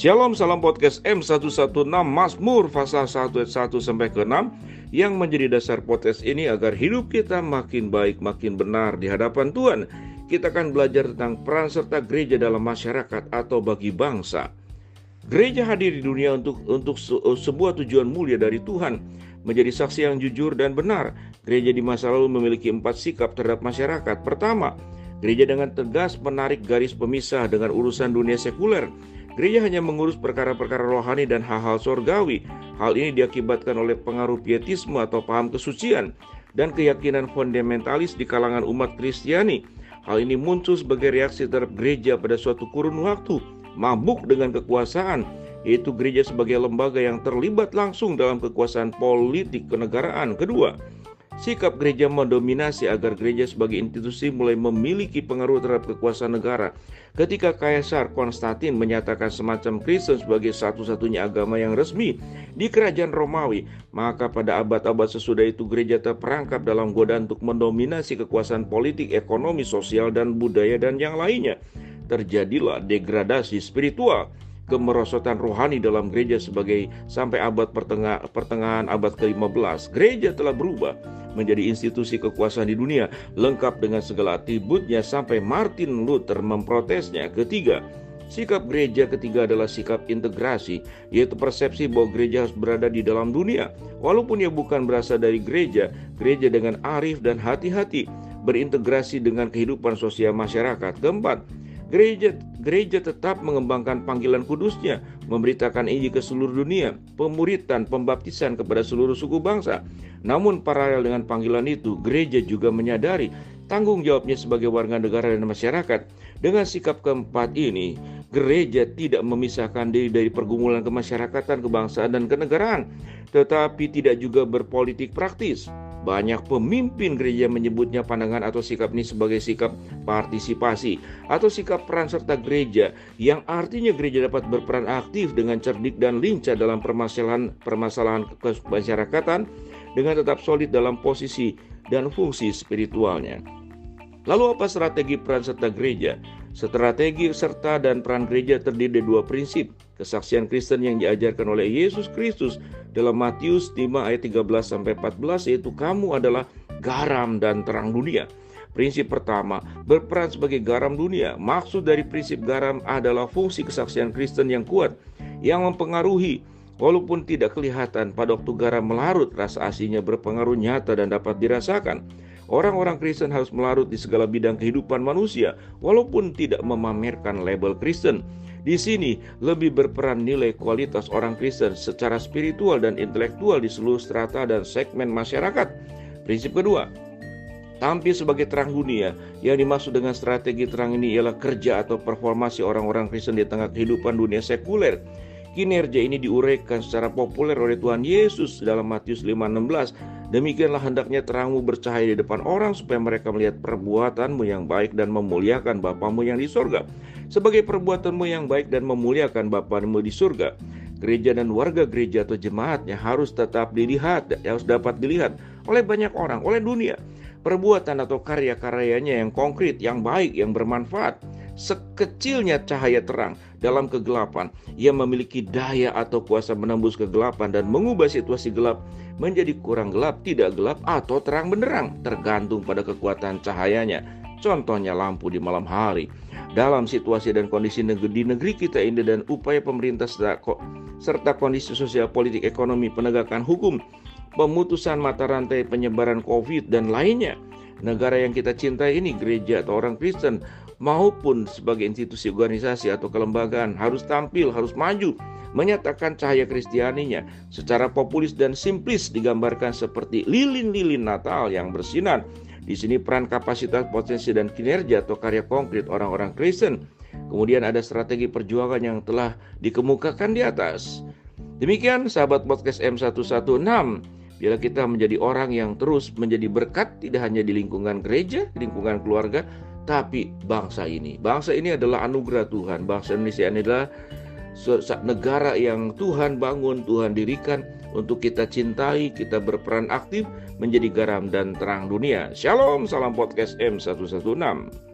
Shalom, salam podcast M116 Mazmur pasal 1 ayat 1 sampai ke 6 yang menjadi dasar podcast ini agar hidup kita makin baik, makin benar di hadapan Tuhan. Kita akan belajar tentang peran serta gereja dalam masyarakat atau bagi bangsa. Gereja hadir di dunia untuk sebuah tujuan mulia dari Tuhan, menjadi saksi yang jujur dan benar. Gereja di masa lalu memiliki 4 sikap terhadap masyarakat. Pertama, gereja dengan tegas menarik garis pemisah dengan urusan dunia sekuler. Gereja hanya mengurus perkara-perkara rohani dan hal-hal sorgawi. Hal ini diakibatkan oleh pengaruh pietisme atau paham kesucian dan keyakinan fundamentalis di kalangan umat Kristiani. Hal ini muncul sebagai reaksi terhadap gereja pada suatu kurun waktu, mabuk dengan kekuasaan, yaitu gereja sebagai lembaga yang terlibat langsung dalam kekuasaan politik kenegaraan. Kedua, sikap gereja mendominasi agar gereja sebagai institusi mulai memiliki pengaruh terhadap kekuasaan negara. Ketika Kaisar Konstantin menyatakan semacam Kristen sebagai satu-satunya agama yang resmi di kerajaan Romawi, maka pada abad-abad sesudah itu gereja terperangkap dalam godaan untuk mendominasi kekuasaan politik, ekonomi, sosial, dan budaya dan yang lainnya. Terjadilah degradasi spiritual, kemerosotan rohani dalam gereja sampai abad pertengahan abad ke-15. Gereja telah berubah menjadi institusi kekuasaan di dunia, lengkap dengan segala atributnya sampai Martin Luther memprotesnya. Ketiga, sikap gereja ketiga adalah sikap integrasi, yaitu persepsi bahwa gereja harus berada di dalam dunia. Walaupun ia bukan berasal dari gereja, gereja dengan arif dan hati-hati berintegrasi dengan kehidupan sosial masyarakat. Keempat, Gereja tetap mengembangkan panggilan kudusnya, memberitakan Injil ke seluruh dunia, pemuritan, pembaptisan kepada seluruh suku bangsa. Namun paralel dengan panggilan itu, gereja juga menyadari tanggung jawabnya sebagai warga negara dan masyarakat. Dengan sikap keempat ini, gereja tidak memisahkan diri dari pergumulan kemasyarakatan, kebangsaan, dan kenegaraan, tetapi tidak juga berpolitik praktis. Banyak pemimpin gereja menyebutnya pandangan atau sikap ini sebagai sikap partisipasi atau sikap peran serta gereja, yang artinya gereja dapat berperan aktif dengan cerdik dan lincah dalam permasalahan kemasyarakatan dengan tetap solid dalam posisi dan fungsi spiritualnya. Lalu apa strategi peran serta gereja? Strategi serta dan peran gereja terdiri dari 2 prinsip. Kesaksian Kristen yang diajarkan oleh Yesus Kristus dalam Matius 5 ayat 13-14, yaitu kamu adalah garam dan terang dunia. Prinsip pertama, berperan sebagai garam dunia. Maksud dari prinsip garam adalah fungsi kesaksian Kristen yang kuat, yang mempengaruhi. Walaupun tidak kelihatan, pada waktu garam melarut, rasa asinnya berpengaruh nyata dan dapat dirasakan. Orang-orang Kristen harus melarut di segala bidang kehidupan manusia, walaupun tidak memamerkan label Kristen. Di sini lebih berperan nilai kualitas orang Kristen secara spiritual dan intelektual di seluruh strata dan segmen masyarakat. Prinsip kedua, tampil sebagai terang dunia. Yang dimaksud dengan strategi terang ini ialah kerja atau performasi orang-orang Kristen di tengah kehidupan dunia sekuler. Kinerja ini diuraikan secara populer oleh Tuhan Yesus dalam Matius 5:16. Demikianlah hendaknya terangmu bercahaya di depan orang, supaya mereka melihat perbuatanmu yang baik dan memuliakan Bapamu yang di surga. Sebagai perbuatanmu yang baik dan memuliakan Bapamu di surga, gereja dan warga gereja atau jemaatnya harus dapat dilihat oleh banyak orang, oleh dunia. Perbuatan atau karya-karyanya yang konkret, yang baik, yang bermanfaat. Sekecilnya cahaya terang dalam kegelapan, ia memiliki daya atau kuasa menembus kegelapan dan mengubah situasi gelap menjadi kurang gelap, tidak gelap, atau terang benderang, tergantung pada kekuatan cahayanya. Contohnya lampu di malam hari. Dalam situasi dan kondisi di negeri kita ini dan upaya pemerintah serta kondisi sosial, politik, ekonomi, penegakan hukum, pemutusan mata rantai penyebaran COVID dan lainnya, negara yang kita cintai ini, gereja atau orang Kristen maupun sebagai institusi organisasi atau kelembagaan harus tampil, harus maju, menyatakan cahaya Kristianinya. Secara populis dan simplis digambarkan seperti lilin-lilin Natal yang bersinar. Di sini peran, kapasitas, potensi, dan kinerja atau karya konkret orang-orang Kristen. Kemudian ada strategi perjuangan yang telah dikemukakan di atas. Demikian sahabat podcast M116. Bila kita menjadi orang yang terus menjadi berkat, tidak hanya di lingkungan gereja, di lingkungan keluarga, tapi bangsa ini. Bangsa ini adalah anugerah Tuhan. Bangsa Indonesia ini adalah negara yang Tuhan bangun, Tuhan dirikan untuk kita cintai, kita berperan aktif menjadi garam dan terang dunia. Shalom, salam podcast M116.